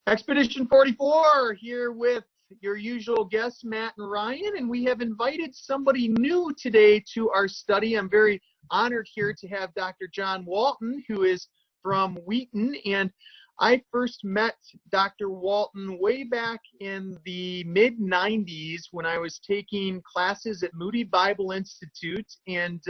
Expedition 44 here with your usual guests, Matt and Ryan, and we have invited somebody new today to our study. I'm very honored here to have Dr. John Walton, who is from Wheaton, and I first met Dr. Walton way back in the mid-90s when I was taking classes at Moody Bible Institute, and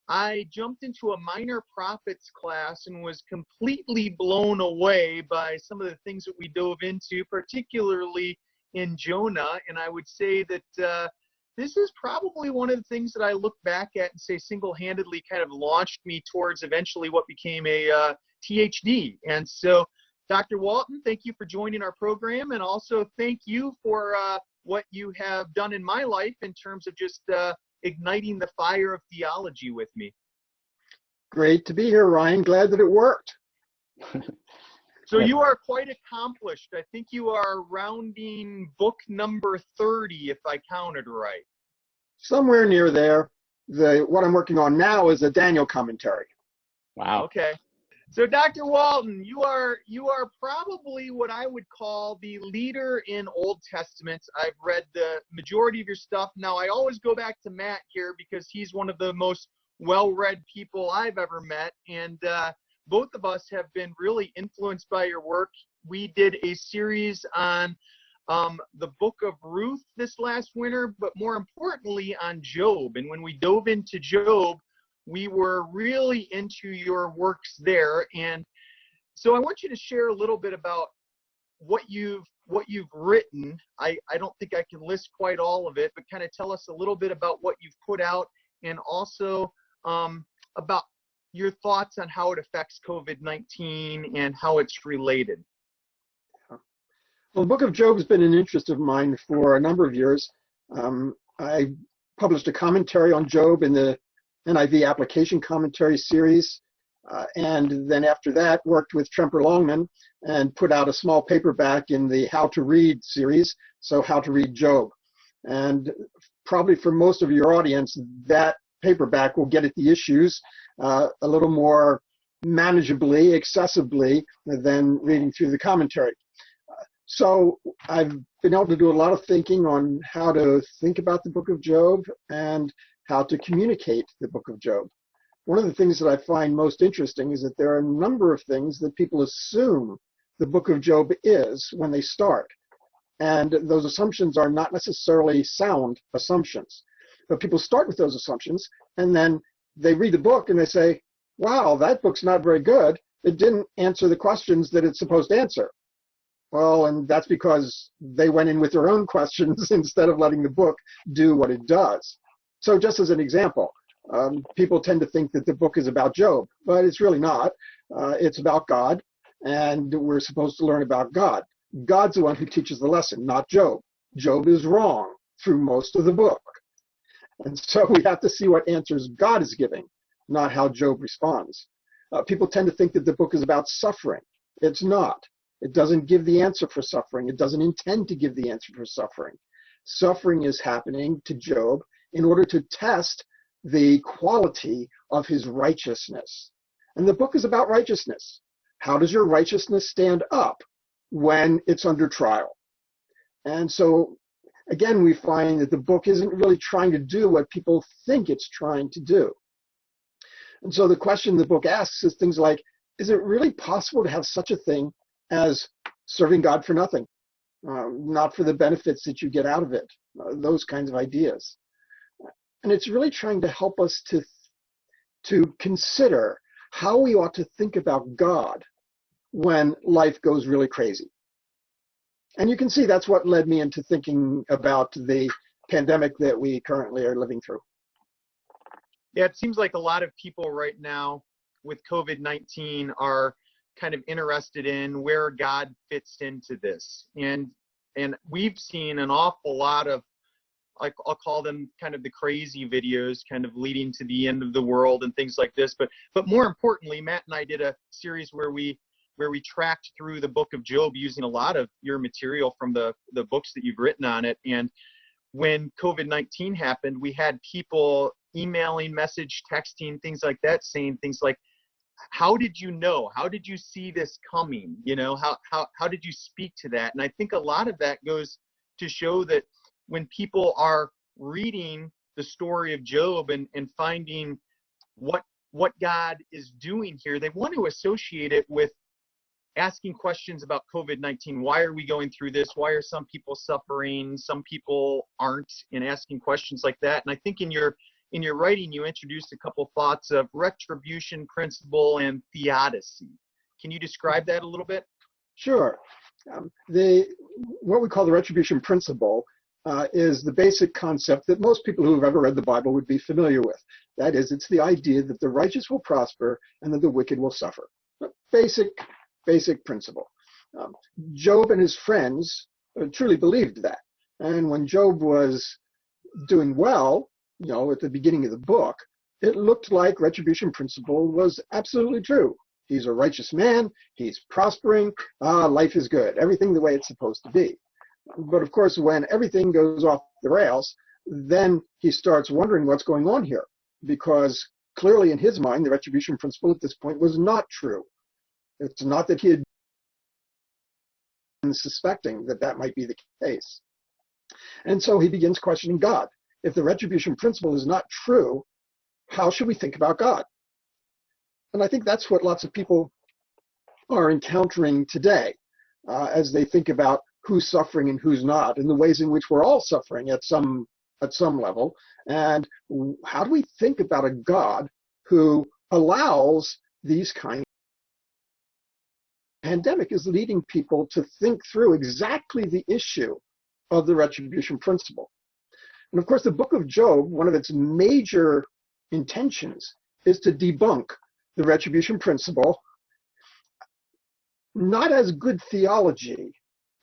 I jumped into a minor prophets class and was completely blown away by some of the things that we dove into, particularly in Jonah. And I would say that this is probably one of the things that I look back at and say single-handedly kind of launched me towards eventually what became a THD. And so, Dr. Walton, thank you for joining our program, and also thank you for what you have done in my life in terms of just igniting the fire of theology with me. Great to be here, Ryan. Glad that it worked. So you are quite accomplished. I think you are rounding book number 30, if I counted right. Somewhere near there. What I'm working on now is a Daniel commentary. Wow. Okay. So Dr. Walton, you are probably what I would call the leader in Old Testament. I've read the majority of your stuff. Now, I always go back to Matt here because he's one of the most well-read people I've ever met, and both of us have been really influenced by your work. We did a series on the book of Ruth this last winter, but more importantly on Job. And when we dove into Job, we were really into your works there. And so I want you to share a little bit about what you've written. I don't think I can list quite all of it, but kind of tell us a little bit about what you've put out, and also about your thoughts on how it affects COVID-19 and how it's related. Well, the book of Job has been an interest of mine for a number of years. I published a commentary on Job in the NIV application commentary series, and then after that worked with Tremper Longman and put out a small paperback in the How to Read series, so How to Read Job. And probably for most of your audience, that paperback will get at the issues a little more manageably, accessibly than reading through the commentary. So I've been able to do a lot of thinking on how to think about the book of Job and how to communicate the book of Job. One of the things that I find most interesting is that there are a number of things that people assume the book of Job is when they start. And those assumptions are not necessarily sound assumptions. But people start with those assumptions, and then they read the book and they say, wow, that book's not very good. It didn't answer the questions that it's supposed to answer. Well, and that's because they went in with their own questions instead of letting the book do what it does. So just as an example, people tend to think that the book is about Job, but it's really not. It's about God, and we're supposed to learn about God. God's the one who teaches the lesson, not Job. Job is wrong through most of the book. And so we have to see what answers God is giving, not how Job responds. People tend to think that the book is about suffering. It's not. It doesn't give the answer for suffering. It doesn't intend to give the answer for suffering. Suffering is happening to Job in order to test the quality of his righteousness. And the book is about righteousness. How does your righteousness stand up when it's under trial? And so, again, we find that the book isn't really trying to do what people think it's trying to do. And so the question the book asks is things like, is it really possible to have such a thing as serving God for nothing, not for the benefits that you get out of it, those kinds of ideas? And it's really trying to help us to consider how we ought to think about God when life goes really crazy. And you can see that's what led me into thinking about the pandemic that we currently are living through. Yeah, it seems like a lot of people right now with COVID-19 are kind of interested in where God fits into this. And we've seen an awful lot of, like, I'll call them kind of the crazy videos kind of leading to the end of the world and things like this. But more importantly, Matt and I did a series where we tracked through the book of Job using a lot of your material from the books that you've written on it. And when COVID-19 happened, we had people emailing, texting, things like that, saying things like, how did you know? How did you see this coming? You know, how did you speak to that? And I think a lot of that goes to show that when people are reading the story of Job and finding what God is doing here, they want to associate it with asking questions about COVID-19. Why are we going through this? Why are some people suffering? Some people aren't, and asking questions like that. And I think in your writing, you introduced a couple thoughts of Retribution Principle and Theodicy. Can you describe that a little bit? Sure. What we call the Retribution Principle is the basic concept that most people who have ever read the Bible would be familiar with. That is, it's the idea that the righteous will prosper and that the wicked will suffer. Basic principle. Job and his friends truly believed that. And when Job was doing well, at the beginning of the book, it looked like Retribution Principle was absolutely true. He's a righteous man, he's prospering, life is good, everything the way it's supposed to be. But of course, when everything goes off the rails, then he starts wondering what's going on here, because clearly in his mind, the Retribution Principle at this point was not true. It's not that he had been suspecting that might be the case. And so he begins questioning God. If the Retribution Principle is not true, how should we think about God? And I think that's what lots of people are encountering today as they think about who's suffering and who's not, and the ways in which we're all suffering at some level. And how do we think about a God who allows these kinds of pandemic is leading people to think through exactly the issue of the Retribution Principle. And of course, the book of Job, one of its major intentions is to debunk the Retribution Principle, not as good theology,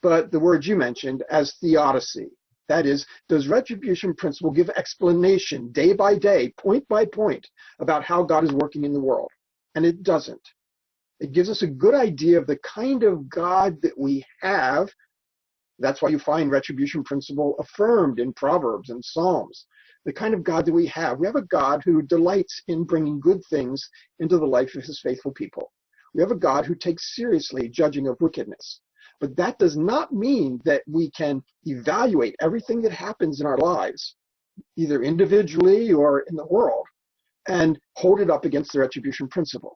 but the word you mentioned as theodicy. That is, does Retribution Principle give explanation day by day, point by point, about how God is working in the world? And it doesn't. It gives us a good idea of the kind of God that we have. That's why you find Retribution Principle affirmed in Proverbs and Psalms. The kind of God that we have. We have a God who delights in bringing good things into the life of his faithful people. We have a God who takes seriously judging of wickedness. But that does not mean that we can evaluate everything that happens in our lives, either individually or in the world, and hold it up against the Retribution Principle.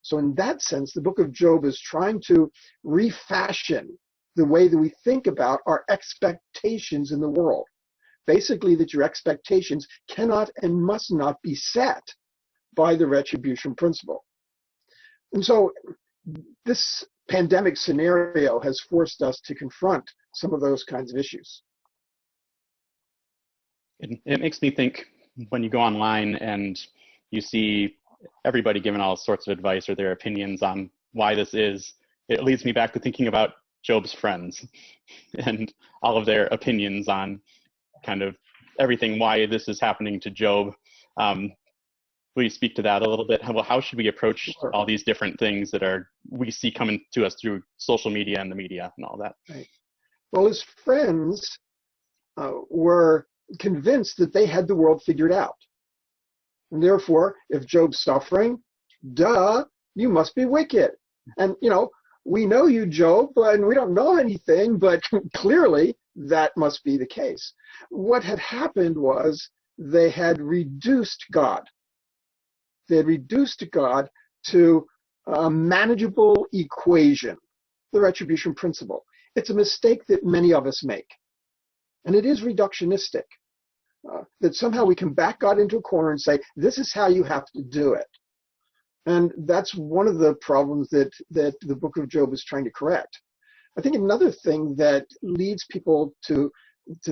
So in that sense, the book of Job is trying to refashion the way that we think about our expectations in the world. Basically, that your expectations cannot and must not be set by the Retribution Principle. And so this pandemic scenario has forced us to confront some of those kinds of issues. It makes me think when you go online and you see everybody giving all sorts of advice or their opinions on why this is, it leads me back to thinking about Job's friends and all of their opinions on kind of everything, why this is happening to Job. Will you speak to that a little bit? How should we approach all these different things that we see coming to us through social media and the media and all that? Right. Well, his friends were convinced that they had the world figured out. And therefore, if Job's suffering, you must be wicked. And, we know you, Job, and we don't know anything, but clearly that must be the case. What had happened was they had reduced God. They had reduced God to a manageable equation, the Retribution Principle. It's a mistake that many of us make. And it is reductionistic, that somehow we can back God into a corner and say, this is how you have to do it. And that's one of the problems that the book of Job is trying to correct. I think another thing that leads people to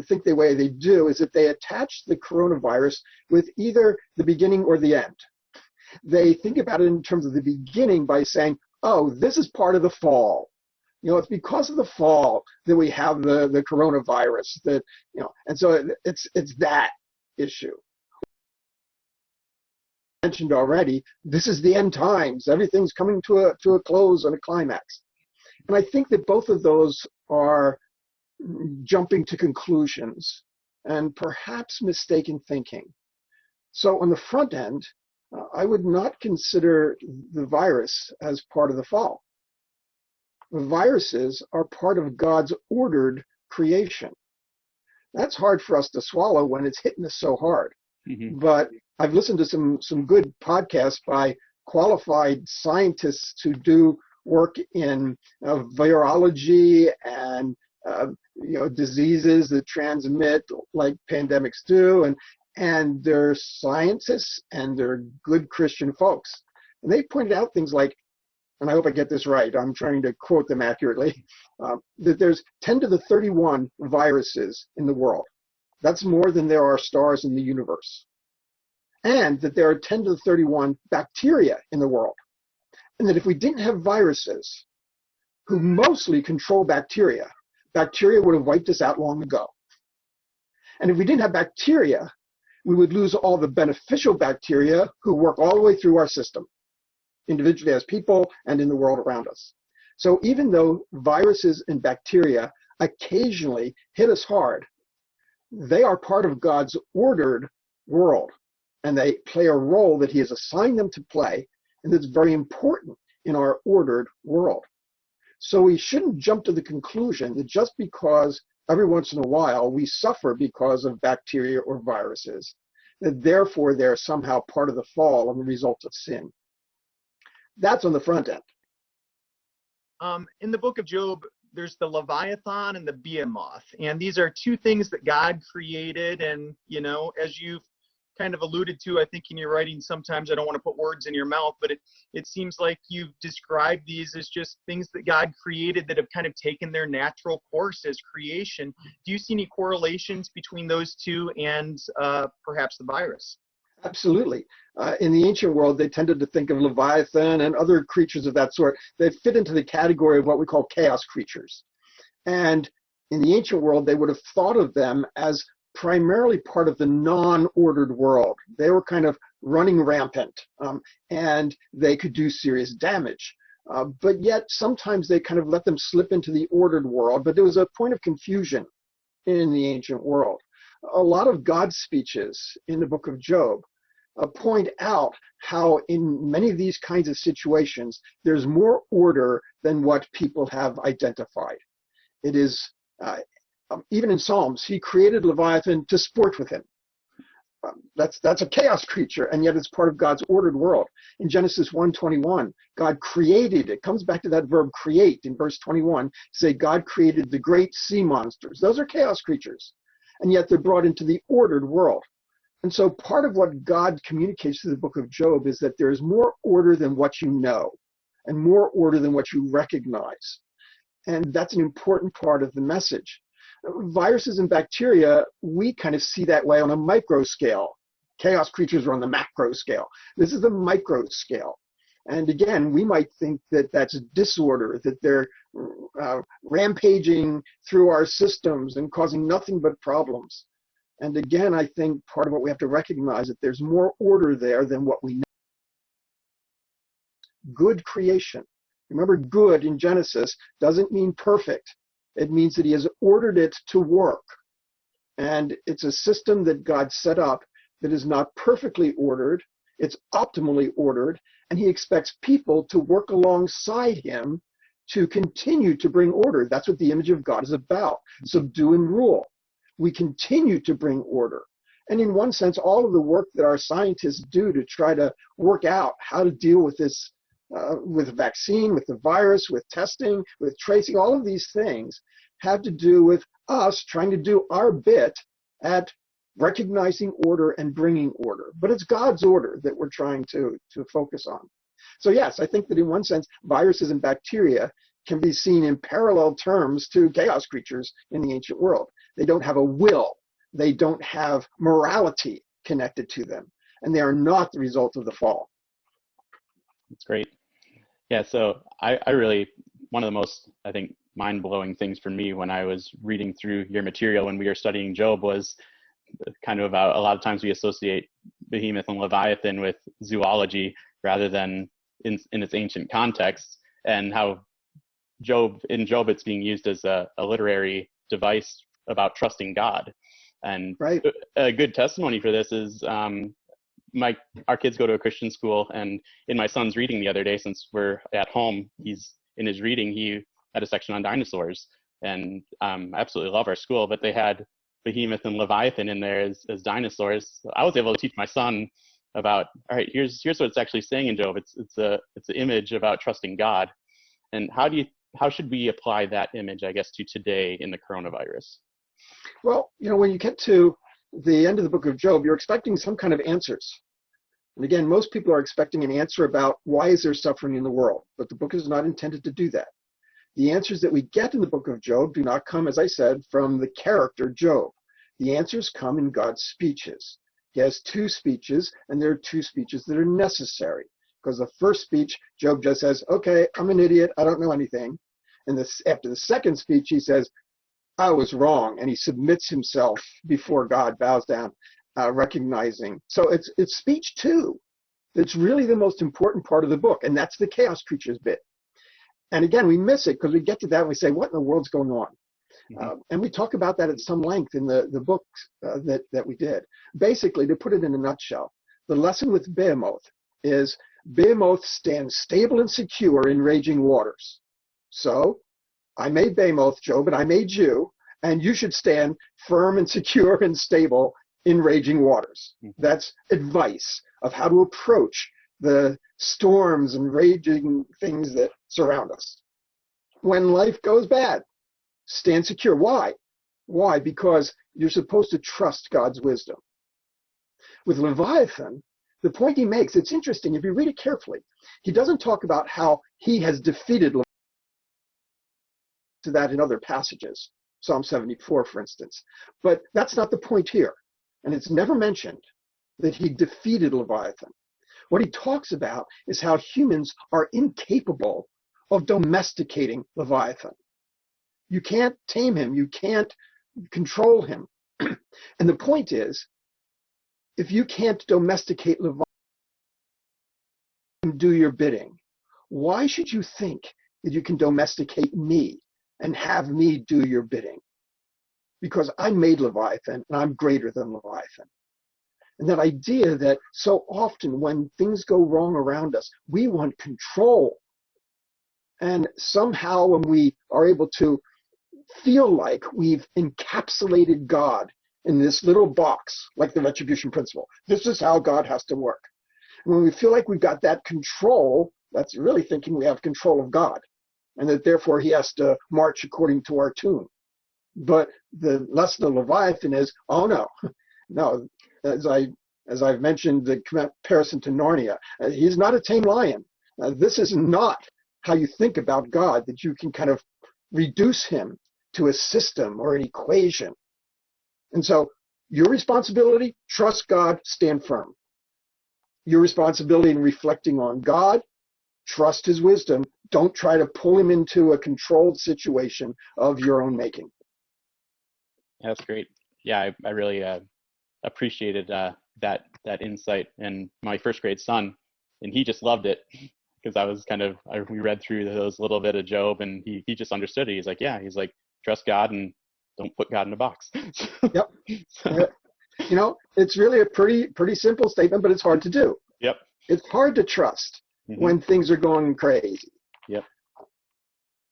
think the way they do is that they attach the coronavirus with either the beginning or the end. They think about it in terms of the beginning by saying, oh, this is part of the fall. It's because of the fall that we have the coronavirus, and so it's that issue. Mentioned already, this is the end times. Everything's coming to a close and a climax. And I think that both of those are jumping to conclusions and perhaps mistaken thinking. So on the front end, I would not consider the virus as part of the fall. The viruses are part of God's ordered creation. That's hard for us to swallow when it's hitting us so hard. Mm-hmm. But I've listened to some good podcasts by qualified scientists who do work in virology and diseases that transmit like pandemics do, and they're scientists and they're good Christian folks. And they pointed out things like, and I hope I get this right, I'm trying to quote them accurately, that there's 10 to the 31 viruses in the world. That's more than there are stars in the universe. And that there are 10 to the 31 bacteria in the world. And that if we didn't have viruses who mostly control bacteria, bacteria would have wiped us out long ago. And if we didn't have bacteria, we would lose all the beneficial bacteria who work all the way through our system, individually as people and in the world around us. So even though viruses and bacteria occasionally hit us hard, they are part of God's ordered world, and they play a role that he has assigned them to play, and that's very important in our ordered world. So we shouldn't jump to the conclusion that just because every once in a while we suffer because of bacteria or viruses, that therefore they're somehow part of the fall and the result of sin. That's on the front end. In the book of Job, there's the Leviathan and the Behemoth, and these are two things that God created. And, as you've kind of alluded to, I think in your writing, sometimes I don't want to put words in your mouth, but it seems like you've described these as just things that God created that have kind of taken their natural course as creation. Do you see any correlations between those two and perhaps the virus? Absolutely. In the ancient world, they tended to think of Leviathan and other creatures of that sort. They fit into the category of what we call chaos creatures. And in the ancient world, they would have thought of them as primarily part of the non-ordered world. They were kind of running rampant, and they could do serious damage. But yet, sometimes they kind of let them slip into the ordered world. But there was a point of confusion in the ancient world. A lot of God's speeches in the book of Job point out how in many of these kinds of situations, there's more order than what people have identified. It is, even in Psalms, he created Leviathan to sport with him. That's a chaos creature, and yet it's part of God's ordered world. In Genesis 1:21, God created, it comes back to that verb create in verse 21, say God created the great sea monsters. Those are chaos creatures, and yet they're brought into the ordered world. And so part of what God communicates through the book of Job is that there is more order than what you know, and more order than what you recognize. And that's an important part of the message. Viruses and bacteria, we kind of see that way on a micro scale. Chaos creatures are on the macro scale. This is the micro scale. And again, we might think that that's disorder, that they're rampaging through our systems and causing nothing but problems. And again, I think part of what we have to recognize is that there's more order there than what we know. Good creation. Remember, good in Genesis doesn't mean perfect. It means that he has ordered it to work. And it's a system that God set up that is not perfectly ordered. It's optimally ordered. And he expects people to work alongside him to continue to bring order. That's what the image of God is about. Subdue and rule. We continue to bring order. And in one sense, all of the work that our scientists do to try to work out how to deal with this, with the vaccine, with the virus, with testing, with tracing, all of these things have to do with us trying to do our bit at recognizing order and bringing order. But it's God's order that we're trying to focus on. So yes, I think that in one sense, viruses and bacteria can be seen in parallel terms to chaos creatures in the ancient world. They don't have a will. They don't have morality connected to them. And they are not the result of the fall. That's great. Yeah, so I really, one of the most, I think, mind-blowing things for me when I was reading through your material when we were studying Job was kind of about a lot of times we associate Behemoth and Leviathan with zoology rather than in its ancient context, and how in Job it's being used as a literary device about trusting God. And right. A good testimony for this is our kids go to a Christian school, and in my son's reading the other day, since we're at home, he's in his reading, he had a section on dinosaurs, and I absolutely love our school, but they had Behemoth and Leviathan in there as dinosaurs. So I was able to teach my son about, all right, here's what it's actually saying in Job. It's an image about trusting God. And how should we apply that image, I guess, to today in the coronavirus? Well, when you get to the end of the book of Job, you're expecting some kind of answers. And again, most people are expecting an answer about why is there suffering in the world, but the book is not intended to do that. The answers that we get in the book of Job do not come, as I said, from the character Job. The answers come in God's speeches. He has two speeches, and there are two speeches that are necessary. Because the first speech, Job just says, okay, I'm an idiot, I don't know anything. And after the second speech, he says, I was wrong, and he submits himself before God, bows down, recognizing. So it's speech two that's really the most important part of the book, and that's the chaos creatures bit. And again, we miss it because we get to that and we say, what in the world's going on? Mm-hmm. And we talk about that at some length in the book that we did. Basically, to put it in a nutshell, the lesson with Behemoth is Behemoth stands stable and secure in raging waters. So I made Behemoth, Job, and I made you, and you should stand firm and secure and stable in raging waters. Mm-hmm. That's advice of how to approach the storms and raging things that surround us. When life goes bad, stand secure. Why? Why? Because you're supposed to trust God's wisdom. With Leviathan, the point he makes, it's interesting, if you read it carefully, he doesn't talk about how he has defeated Leviathan to that in other passages, Psalm 74, for instance. But that's not the point here. And it's never mentioned that he defeated Leviathan. What he talks about is how humans are incapable of domesticating Leviathan. You can't tame him. You can't control him. And the point is, if you can't domesticate Leviathan and do your bidding, why should you think that you can domesticate me and have me do your bidding? Because I made Leviathan and I'm greater than Leviathan. And that idea that so often when things go wrong around us, we want control. And somehow when we are able to feel like we've encapsulated God in this little box, like the Retribution Principle, this is how God has to work. And when we feel like we've got that control, that's really thinking we have control of God, and that therefore he has to march according to our tune. But the lesson of Leviathan is, oh no, no, as I've mentioned, the comparison to Narnia, he's not a tame lion. This is not how you think about God, that you can kind of reduce him to a system or an equation. And so your responsibility, trust God, stand firm. Your responsibility in reflecting on God, trust his wisdom. Don't try to pull him into a controlled situation of your own making. That's great. Yeah, I really appreciated that insight. And my first grade son, and he just loved it because we read through those little bit of Job, and he just understood it. He's like, yeah, he's like, trust God and don't put God in a box. Yep. It's really a pretty simple statement, but it's hard to do. Yep. It's hard to trust when things are going crazy. Yep.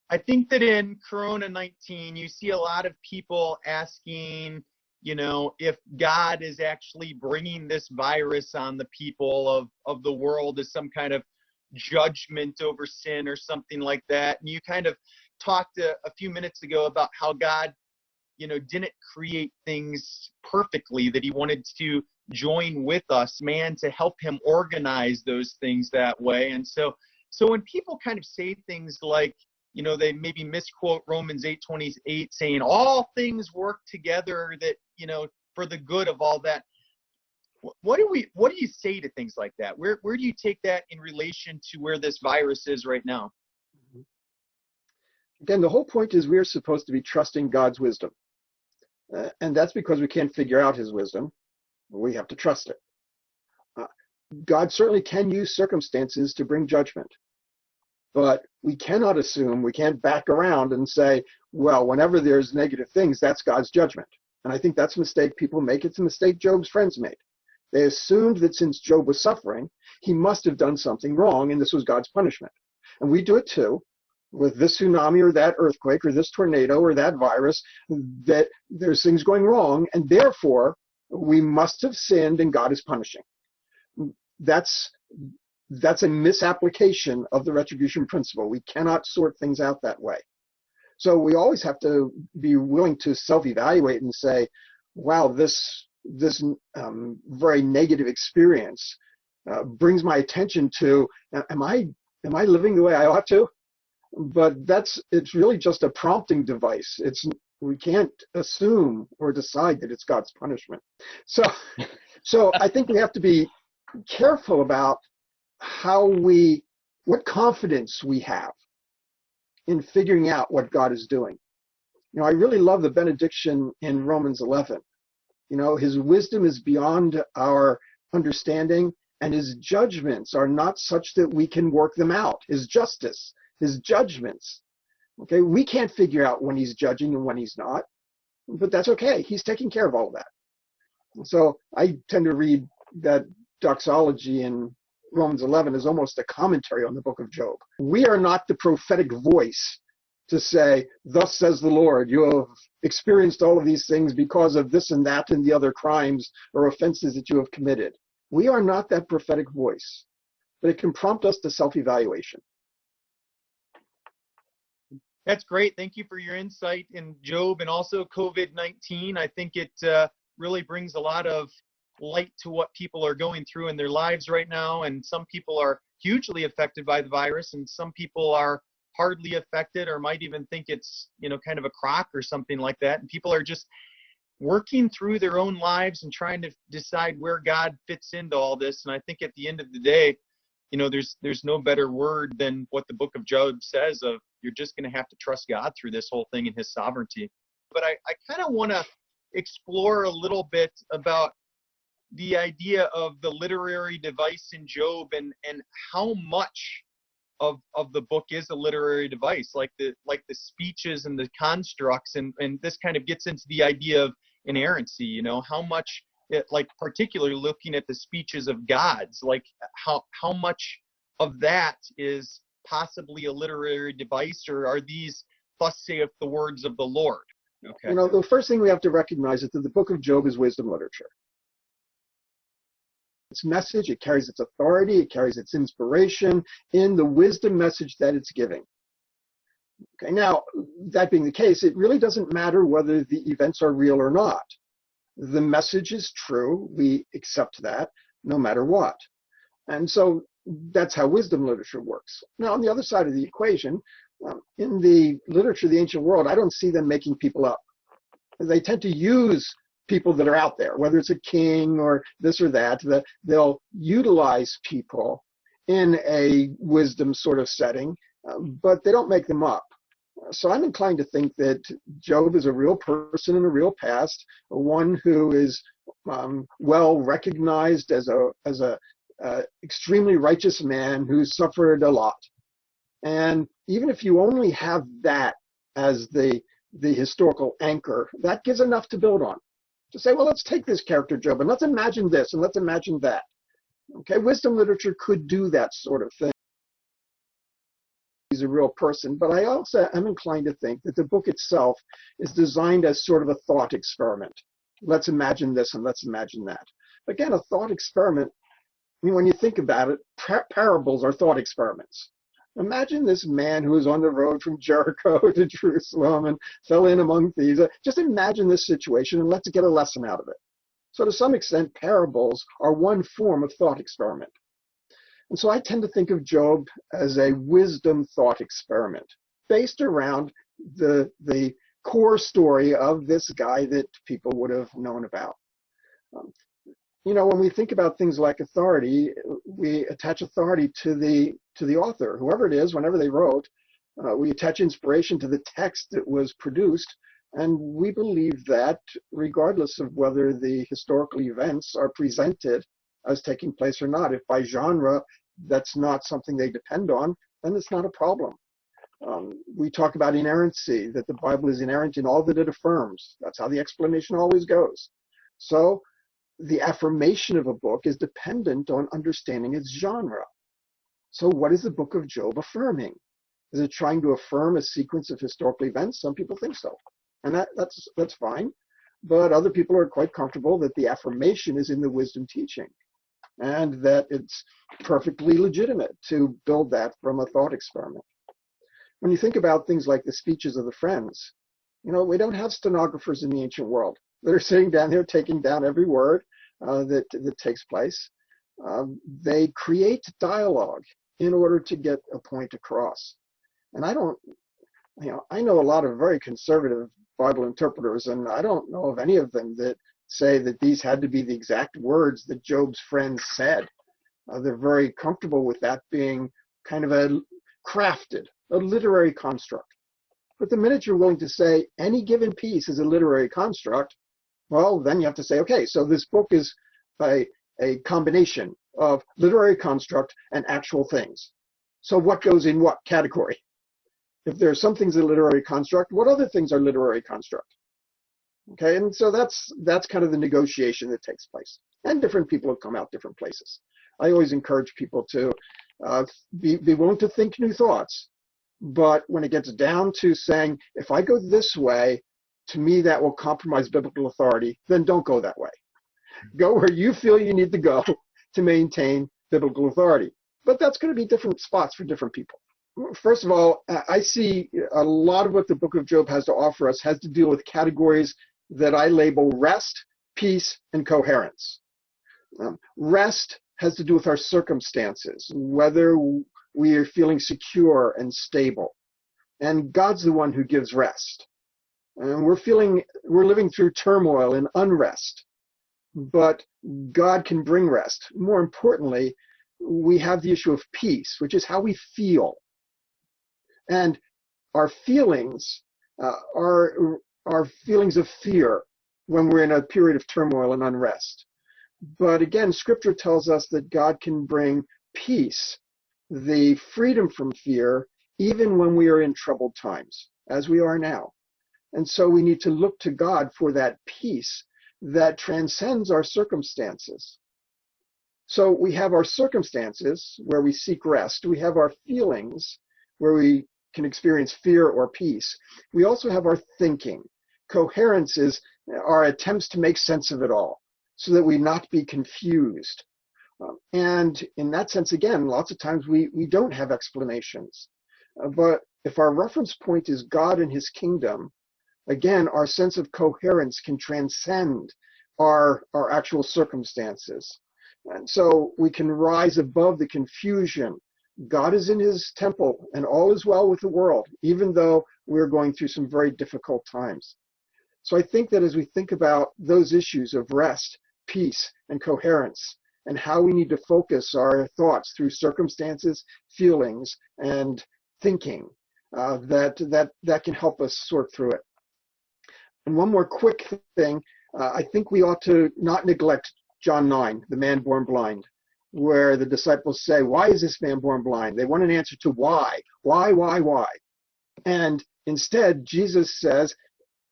I think that in Corona-19, you see a lot of people asking, if God is actually bringing this virus on the people of the world as some kind of judgment over sin or something like that. And you kind of talked a few minutes ago about how God, didn't create things perfectly, that he wanted to join with us, man, to help him organize those things that way. And so when people kind of say things like, they maybe misquote Romans 8:28 saying all things work together that, for the good of all that. What do you say to things like that? Where do you take that in relation to where this virus is right now? Again, the whole point is we're supposed to be trusting God's wisdom. And that's because we can't figure out his wisdom. We have to trust it. God certainly can use circumstances to bring judgment. But we cannot assume, we can't back around and say, well, whenever there's negative things, that's God's judgment. And I think that's a mistake people make. It's a mistake Job's friends made. They assumed that since Job was suffering, he must have done something wrong, and this was God's punishment. And we do it too, with this tsunami or that earthquake or this tornado or that virus, that there's things going wrong, and therefore we must have sinned and God is punishing. That's a misapplication of the retribution principle. We cannot sort things out that way. So we always have to be willing to self-evaluate and say, wow, this very negative experience brings my attention to, am I living the way I ought to? But it's really just a prompting device. We can't assume or decide that it's God's punishment. So I think we have to be careful about what confidence we have in figuring out what God is doing. I really love the benediction in Romans 11. His wisdom is beyond our understanding, and his judgments are not such that we can work them out. His justice, his judgments. Okay, we can't figure out when he's judging and when he's not, but that's okay. He's taking care of all of that. So I tend to read that doxology in Romans 11 as almost a commentary on the book of Job. We are not the prophetic voice to say, thus says the Lord, you have experienced all of these things because of this and that and the other crimes or offenses that you have committed. We are not that prophetic voice, but it can prompt us to self-evaluation. That's great. Thank you for your insight in Job and also COVID-19. I think it really brings a lot of light to what people are going through in their lives right now. And some people are hugely affected by the virus, and some people are hardly affected or might even think it's, kind of a crock or something like that. And people are just working through their own lives and trying to decide where God fits into all this. And I think at the end of the day, there's no better word than what the book of Job says of you're just going to have to trust God through this whole thing and his sovereignty. But I kind of want to explore a little bit about the idea of the literary device in Job and how much of the book is a literary device, like the speeches and the constructs, and this kind of gets into the idea of inerrancy, how much particularly looking at the speeches of gods, like how much of that is possibly a literary device, or are these thus saith the words of the Lord? Okay. The first thing we have to recognize is that the book of Job is wisdom literature. Its message, it carries its authority, it carries its inspiration in the wisdom message that it's giving. Okay, now, that being the case, it really doesn't matter whether the events are real or not. The message is true. We accept that no matter what. And so that's how wisdom literature works. Now, on the other side of the equation, in the literature of the ancient world, I don't see them making people up. They tend to use people that are out there, whether it's a king or this or that, they'll utilize people in a wisdom sort of setting, but they don't make them up. So I'm inclined to think that Job is a real person in a real past, one who is well recognized as a extremely righteous man who suffered a lot. And even if you only have that as the historical anchor, that gives enough to build on. To say, well, let's take this character Job and let's imagine this and let's imagine that. Okay, wisdom literature could do that sort of thing. He's a real person, but I also am inclined to think that the book itself is designed as sort of a thought experiment. Let's imagine this and let's imagine that. Again, a thought experiment, when you think about it, parables are thought experiments. Imagine this man who was on the road from Jericho to Jerusalem and fell in among thieves. Just imagine this situation and let's get a lesson out of it. So to some extent, parables are one form of thought experiment. And so I tend to think of Job as a wisdom thought experiment based around the core story of this guy that people would have known about. When we think about things like authority, we attach authority to the author, whoever it is, whenever they wrote. We attach inspiration to the text that was produced, and we believe that regardless of whether the historical events are presented as taking place or not. If by genre that's not something they depend on, then it's not a problem. We talk about inerrancy, that the Bible is inerrant in all that it affirms. That's how the explanation always goes. So the affirmation of a book is dependent on understanding its genre. So what is the book of Job affirming? Is it trying to affirm a sequence of historical events? Some people think so, and that's fine. But other people are quite comfortable that the affirmation is in the wisdom teaching, and that it's perfectly legitimate to build that from a thought experiment. When you think about things like the speeches of the friends, we don't have stenographers in the ancient world that are sitting down there taking down every word that takes place. They create dialogue in order to get a point across. And I know a lot of very conservative Bible interpreters, and I don't know of any of them that say that these had to be the exact words that Job's friends said. They're very comfortable with that being kind of a literary construct. But the minute you're willing to say any given piece is a literary construct, well, then you have to say, okay, so this book is a combination of literary construct and actual things. So what goes in what category? If there are some things a literary construct, what other things are literary construct? Okay, and so that's kind of the negotiation that takes place. And different people have come out different places. I always encourage people to be willing to think new thoughts. But when it gets down to saying, if I go this way, to me that will compromise biblical authority, then don't go that way. Go where you feel you need to go to maintain biblical authority. But that's going to be different spots for different people. First of all, I see a lot of what the book of Job has to offer us has to deal with categories that I label rest, peace, and coherence. Rest has to do with our circumstances, whether we are feeling secure and stable. And God's the one who gives rest. And we're living through turmoil and unrest, but God can bring rest. More importantly, we have the issue of peace, which is how we feel. And our feelings are feelings of fear when we're in a period of turmoil and unrest. But again, Scripture tells us that God can bring peace, the freedom from fear, even when we are in troubled times, as we are now. And so we need to look to God for that peace that transcends our circumstances. So we have our circumstances where we seek rest. We have our feelings where we can experience fear or peace. We also have our thinking. Coherence is our attempts to make sense of it all so that we not be confused. And in that sense, again, lots of times we don't have explanations. But if our reference point is God and his kingdom, again, our sense of coherence can transcend our actual circumstances. And so we can rise above the confusion. God is in his temple and all is well with the world, even though we're going through some very difficult times. So I think that as we think about those issues of rest, peace, and coherence, and how we need to focus our thoughts through circumstances, feelings, and thinking, that can help us sort through it. And one more quick thing, I think we ought to not neglect John 9, the man born blind, where the disciples say, why is this man born blind? They want an answer to why. Why? And instead, Jesus says,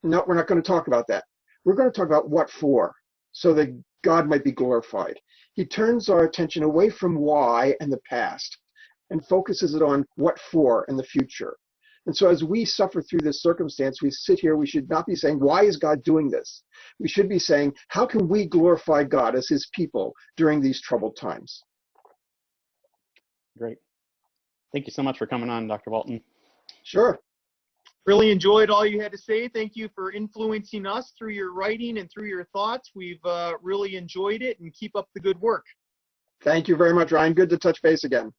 no, we're not going to talk about that. We're going to talk about what for, so that God might be glorified. He turns our attention away from why and the past and focuses it on what for and the future. And so as we suffer through this circumstance, we sit here, we should not be saying, why is God doing this? We should be saying, how can we glorify God as his people during these troubled times? Great. Thank you so much for coming on, Dr. Walton. Sure. Really enjoyed all you had to say. Thank you for influencing us through your writing and through your thoughts. We've really enjoyed it, and keep up the good work. Thank you very much, Ryan. Good to touch base again.